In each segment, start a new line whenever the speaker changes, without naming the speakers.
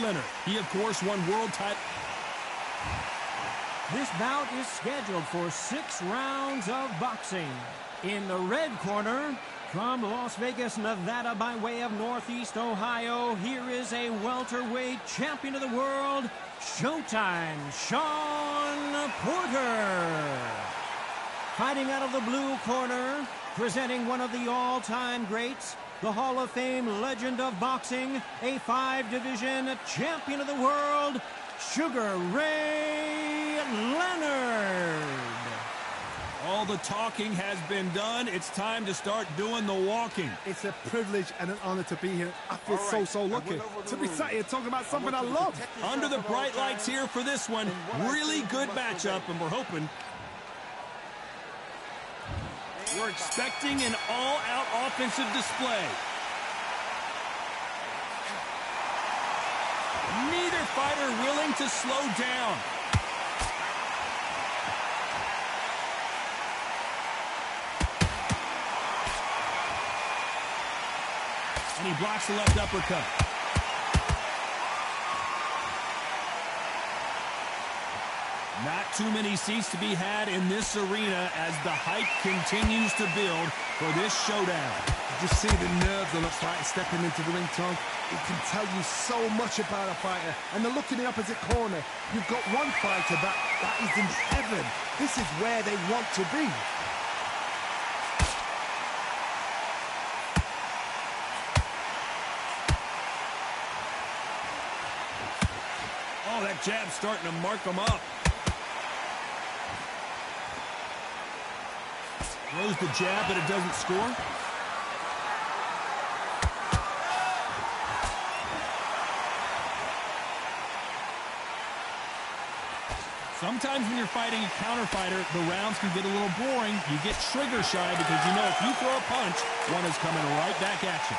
Leonard. He, of course, won world title.
This bout is scheduled for 6 rounds of boxing. In the red corner, from Las Vegas, Nevada, by way of Northeast Ohio, here is a welterweight champion of the world, Showtime, Shawn Porter. Fighting out of the blue corner, presenting one of the all-time greats, the Hall of Fame legend of boxing, a 5-division champion of the world, Sugar Ray Leonard.
All the talking has been done. It's time to start doing the walking.
It's a privilege and an honor to be here. I feel so lucky to be sat here talking about something I love.
Under the bright lights here for this one. Really good matchup, and we're hoping. We're expecting an all-out offensive display. Neither fighter willing to slow down. And he blocks the left uppercut. Not too many seats to be had in this arena as the hype continues to build for this showdown.
Just see the nerves on a fighter stepping into the ring, Tom. It can tell you so much about a fighter. And the look in the opposite corner. You've got one fighter that is in heaven. This is where they want to be.
Oh, that jab's starting to mark them up. Throws the jab, but it doesn't score. Sometimes when you're fighting a counter fighter, the rounds can get a little boring. You get trigger shy because you know if you throw a punch, one is coming right back at you.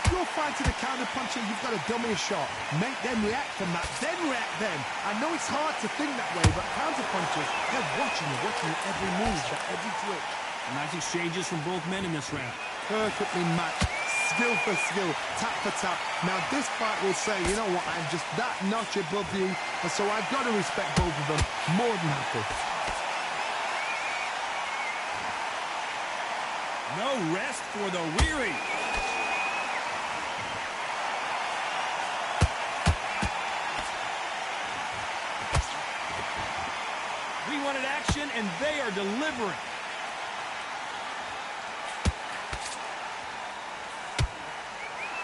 If you're fighting a counter puncher, you've got to dummy a shot. Make them react from that, then react then. I know it's hard to think that way, but counter punchers, they're watching you every move, every twitch.
Nice exchanges from both men in this round.
Perfectly matched, skill for skill, tap for tap. Now this fight will say, you know what, I'm just that notch above you, and so I've got to respect both of them more than happy.
No rest for the weary. We wanted action, and they are delivering.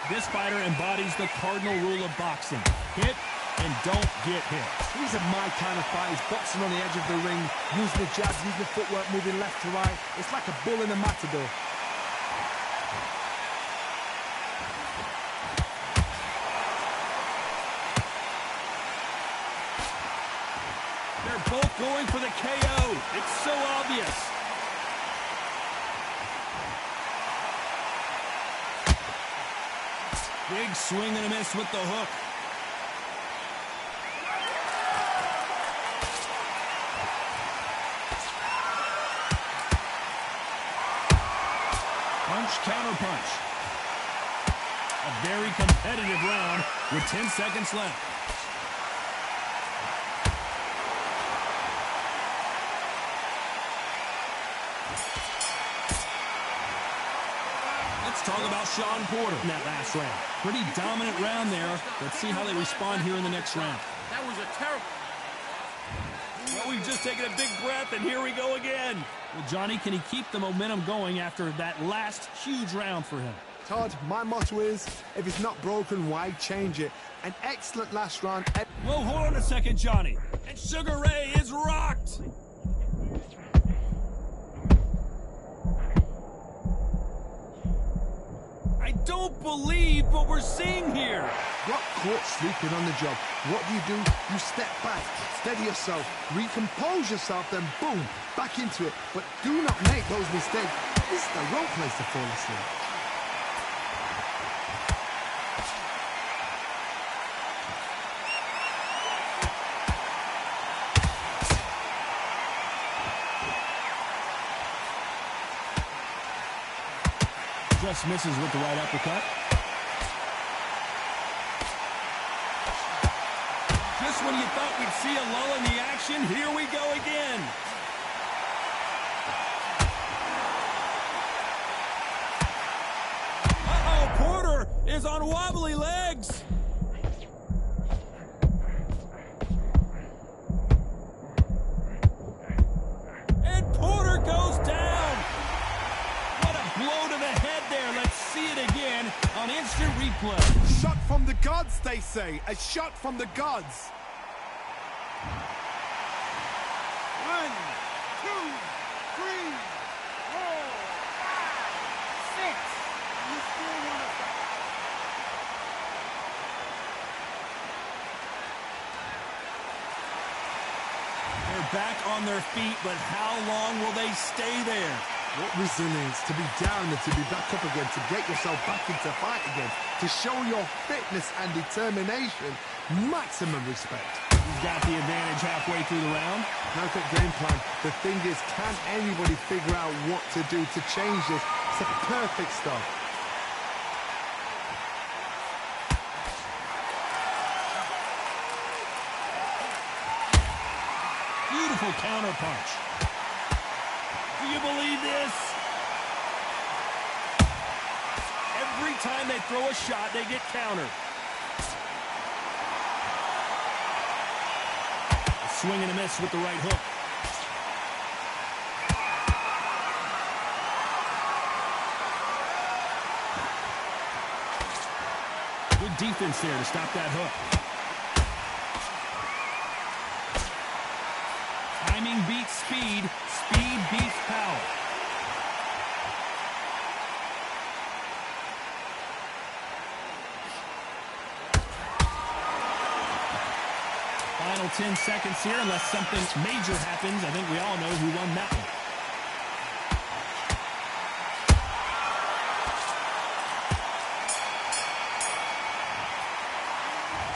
This fighter embodies the cardinal rule of boxing. Hit and don't get hit.
These are my kind of fighters, boxing on the edge of the ring, using the jabs, using the footwork, moving left to right. It's like a bull in a matador.
They're both going for the KO. It's so obvious. Big swing and a miss with the hook. Punch, counter punch. A very competitive round with 10 seconds left. Let's talk about Shawn Porter in that last round. Pretty dominant round there. Let's see how they respond here in the next round.
That was a terrible...
Well, we've just taken a big breath, and here we go again. Well, Johnny, can he keep the momentum going after that last huge round for him?
Todd, my motto is, if it's not broken, why change it? An excellent last round.
Whoa, hold on a second, Johnny. And Sugar Ray is rocked. I don't believe what we're seeing here.
Got caught sleeping on the job. What do? You step back, steady yourself, recompose yourself, then boom, back into it. But do not make those mistakes. This is the wrong place to fall asleep.
Just misses with the right uppercut. Just when you thought we'd see a lull in the action, here we go again. Uh-oh, Porter is on wobbly legs. And Porter goes down. What a blow to the head there. Let's see it again on instant replay.
Shot from the gods, they say. A shot from the gods.
1, 2, 3, 4, 5, 6. You still want to stop.
They're back on their feet, but how long will they stay there?
What resilience to be down and to be back up again, to get yourself back into fight again, to show your fitness and determination. Maximum respect.
He's got the advantage halfway through the round.
Perfect game plan. The thing is, can anybody figure out what to do to change this? It's a perfect start.
Beautiful counter punch. Do you believe this? Every time they throw a shot, they get countered. A swing and a miss with the right hook. Good defense there to stop that hook. Timing beats speed. Speed beats power. Final 10 seconds here, unless something major happens. I think we all know who won that one.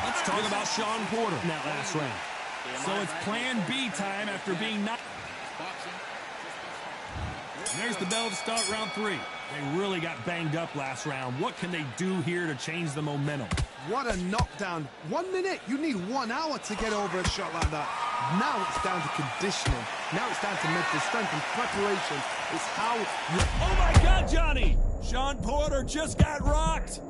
Let's talk about Sean Porter in that last round. So it's plan B time after being knocked. There's the bell to start round 3. They really got banged up last round. What can they do here to change the momentum?
What a knockdown. 1 minute. You need 1 hour to get over a shot like that. Now it's down to conditioning. Now it's down to mental strength and preparation. It's how you...
Oh, my God, Johnny! Sean Porter just got rocked.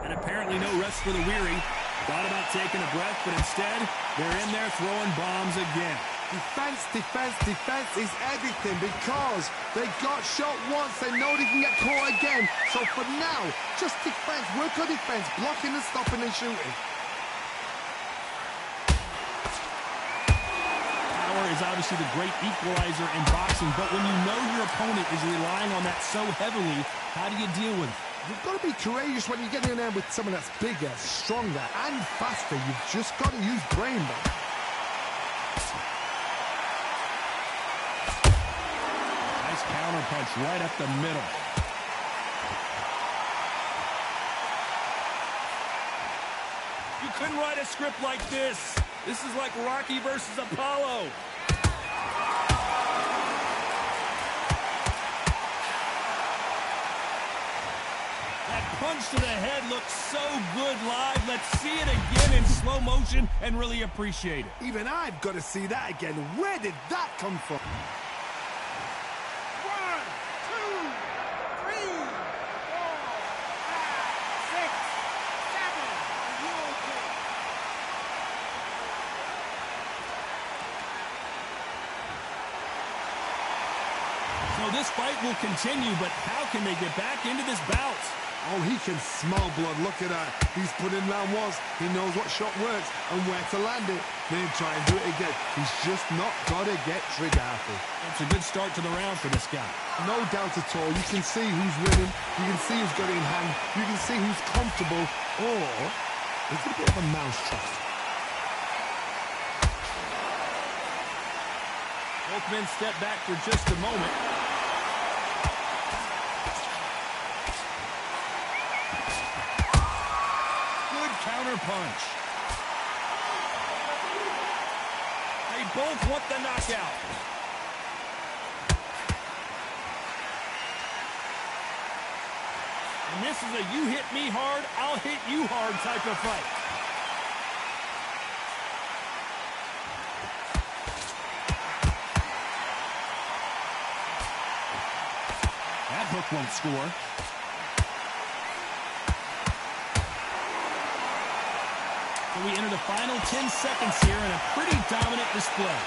And apparently no rest for the weary. Thought about taking a breath, but instead, they're in there throwing bombs again.
Defense, defense, defense is everything because they got shot once. They know they can get caught again. So for now, just defense. Work on defense, blocking and stopping and shooting.
Power is obviously the great equalizer in boxing, but when you know your opponent is relying on that so heavily, how do you deal with it?
You've got to be courageous when you get in there with someone that's bigger, stronger, and faster. You've just got to use brain back.
Nice counter punch right up the middle. You couldn't write a script like this. This is like Rocky versus Apollo. Punch to the head looks so good live. Let's see it again in slow motion and really appreciate it.
Even I've got to see that again. Where did that come from?
1, 2, 3, 4, 5, 6, 7. Are you okay?
So this fight will continue, but how can they get back into this bout?
Oh, he can smell blood. Look at that. He's put in round 1. He knows what shot works and where to land it. Then try and do it again. He's just not got to get trigger happy.
That's a good start to the round for this guy.
No doubt at all. You can see who's winning. You can see who's got it in hand. You can see who's comfortable. Or it's a bit of a mousetrap.
Both men step back for just a moment. Counter punch. They both want the knockout. And this is a you hit me hard, I'll hit you hard type of fight. That hook won't score. So we enter the final 10 seconds here in a pretty dominant display.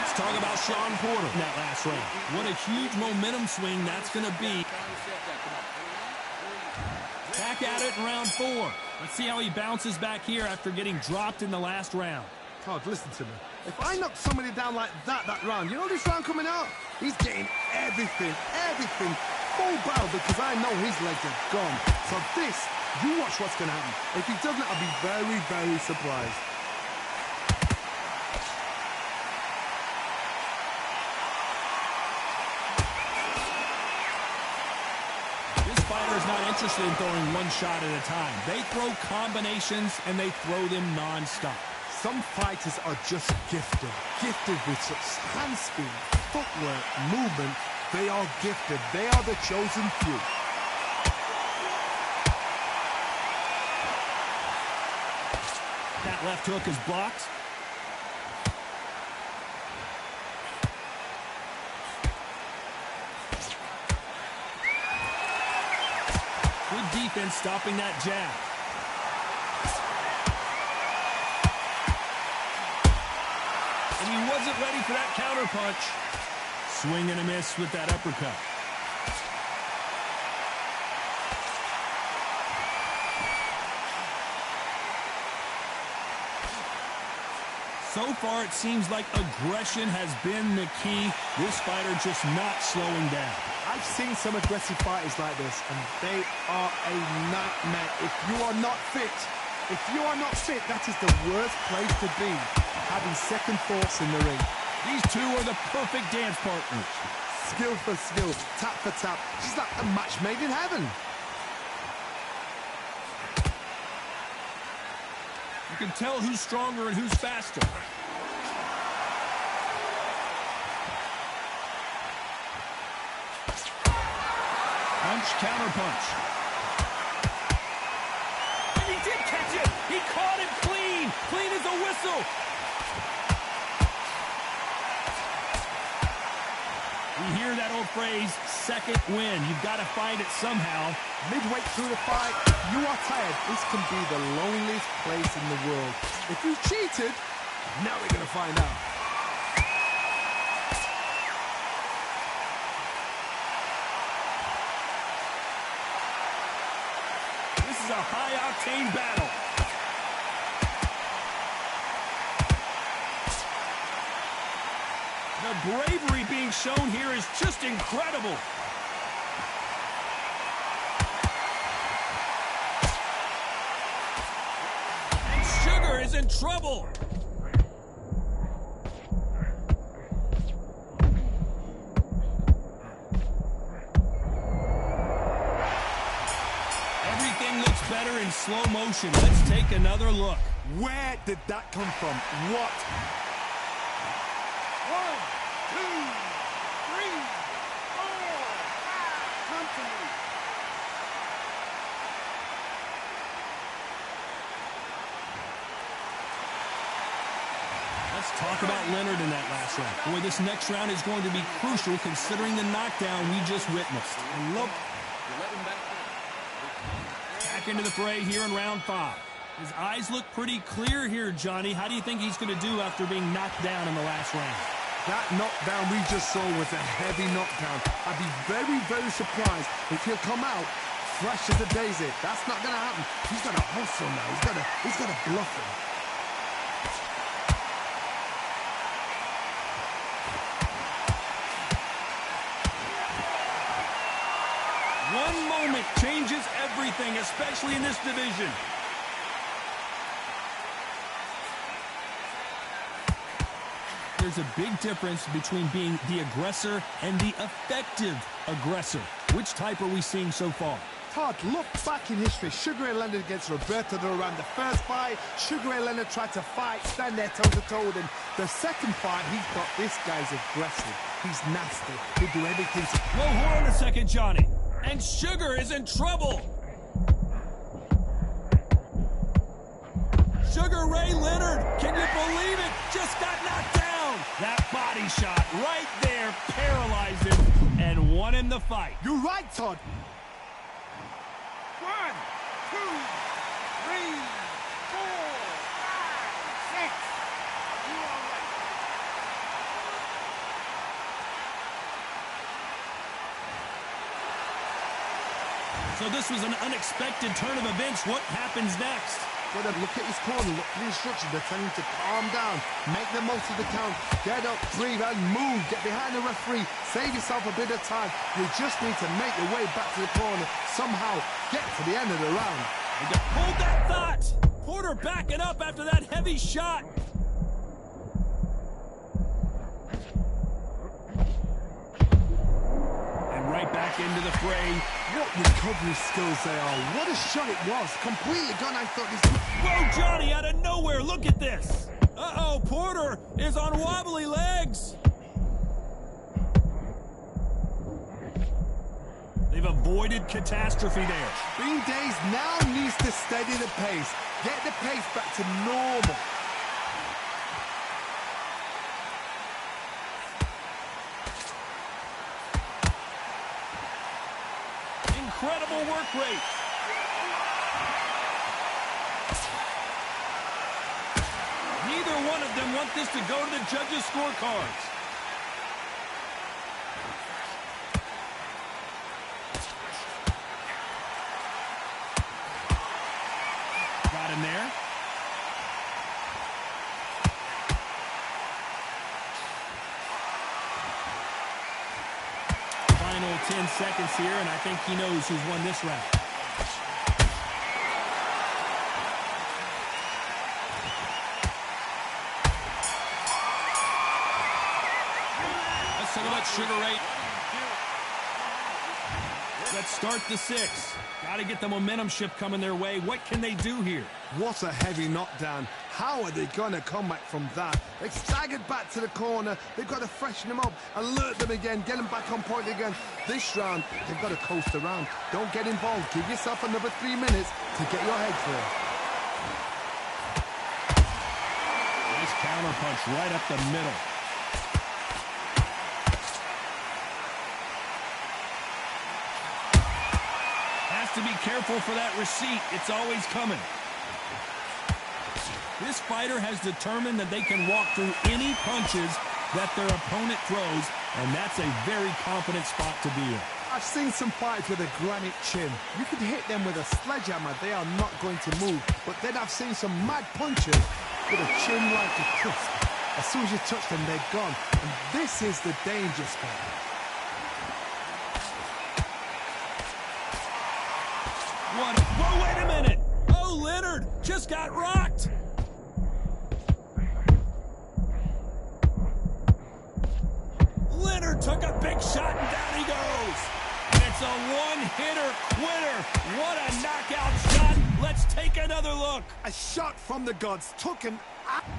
Let's talk about Sean Porter in that last round. What a huge momentum swing that's going to be. Back at it in round 4. Let's see how he bounces back here after getting dropped in the last round.
Todd, listen to me. If I knock somebody down like that round, you know this round coming out? He's getting everything, full barrel, because I know his legs are gone. So this, you watch what's going to happen. If he doesn't, I'll be very, very surprised.
This fighter is not interested in throwing one shot at a time. They throw combinations, and they throw them non-stop.
Some fighters are just gifted with such hand speed, footwork, movement. They are gifted. They are the chosen few.
That left hook is blocked. Good defense stopping that jab. And he wasn't ready for that counter punch. Swing and a miss with that uppercut. So far, it seems like aggression has been the key. This fighter just not slowing down.
I've seen some aggressive fighters like this, and they are a nightmare. If you are not fit, that is the worst place to be, having second thoughts in the ring.
These two are the perfect dance partners.
Skill for skill, tap for tap. It's like a match made in heaven.
You can tell who's stronger and who's faster. Punch, counter punch. And he did catch it. He caught it clean. Clean as a whistle. We hear that old phrase, second win. You've got to find it somehow.
Midway through the fight, you are tired. This can be the loneliest place in the world. If you cheated, now we're going to find out.
This is a high-octane battle. The bravery being shown here is just incredible. And Sugar is in trouble. Everything looks better in slow motion. Let's take another look.
Where did that come from? What? 1, 2, 3, 4, 5. Come to me.
Let's talk about Leonard in that last round. Boy, this next round is going to be crucial considering the knockdown we just witnessed. Back into the fray here in round 5. His eyes look pretty clear here, Johnny. How do you think he's going to do after being knocked down in the last round?
That knockdown we just saw was a heavy knockdown. I'd be very, very surprised if he'll come out fresh as a daisy. That's not going to happen. He's got to hustle now. He's got to bluff him.
One moment changes everything, especially in this division. There's a big difference between being the aggressor and the effective aggressor. Which type are we seeing so far?
Todd, look back in history. Sugar Ray Leonard against Roberto Duran. The first fight, Sugar Ray Leonard tried to fight, stand there toe-to-toe with him. The second fight, he thought, this guy's aggressive. He's nasty. He'll do everything to...
Whoa, hold on a second, Johnny. And Sugar is in trouble. Sugar Ray Leonard, can you believe it? Just got knocked down. That body shot right there paralyzed him and won him the fight.
You're right, Todd.
1, 2, 3, 4, 5, 6. You are right.
So this was an unexpected turn of events. What happens next?
But then look at his corner, look at the instructions. They're telling him to calm down, make the most of the count, get up, breathe, and move. Get behind the referee, save yourself a bit of time. You just need to make your way back to the corner, somehow get to the end of the round.
Hold that thought! Porter backing up after that heavy shot. And right back into the fray.
What recovery skills they are. What a shot it was. Completely gone. I thought this...
Whoa, Johnny, out of nowhere. Look at this. Uh-oh, Porter is on wobbly legs. They've avoided catastrophe there.
Bean Days now needs to steady the pace. Get the pace back to normal.
Incredible work rate. Neither one of them want this to go to the judges' scorecards. Got him there. Final 10 seconds here, and I think he knows who's won this round. Let's talk about Sugar Ray. Let's start the 6. Got to get the momentum shift coming their way. What can they do here?
What a heavy knockdown. How are they going to come back from that? They've staggered back to the corner. They've got to freshen them up, alert them again, get them back on point again. This round, they've got to coast around. Don't get involved. Give yourself another 3 minutes to get your head clear.
Nice counter punch right up the middle. Has to be careful for that receipt. It's always coming. This fighter has determined that they can walk through any punches that their opponent throws, and that's a very confident spot to be in.
I've seen some fighters with a granite chin. You could hit them with a sledgehammer. They are not going to move. But then I've seen some mad punchers with a chin like a crisp. As soon as you touch them, they're gone. And this is the danger spot.
Whoa, wait a minute. Oh, Leonard just got rocked. Leonard took a big shot and down he goes. And it's a one-hitter quitter. What a knockout shot. Let's take another look.
A shot from the gods took him out.
1,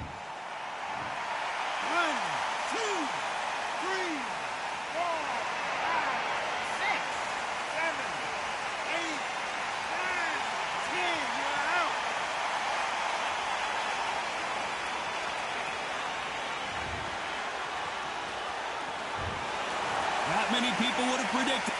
2, 3, 4, 5, 6, 7, 8, 9, 10. You're out.
Not many people would have predicted.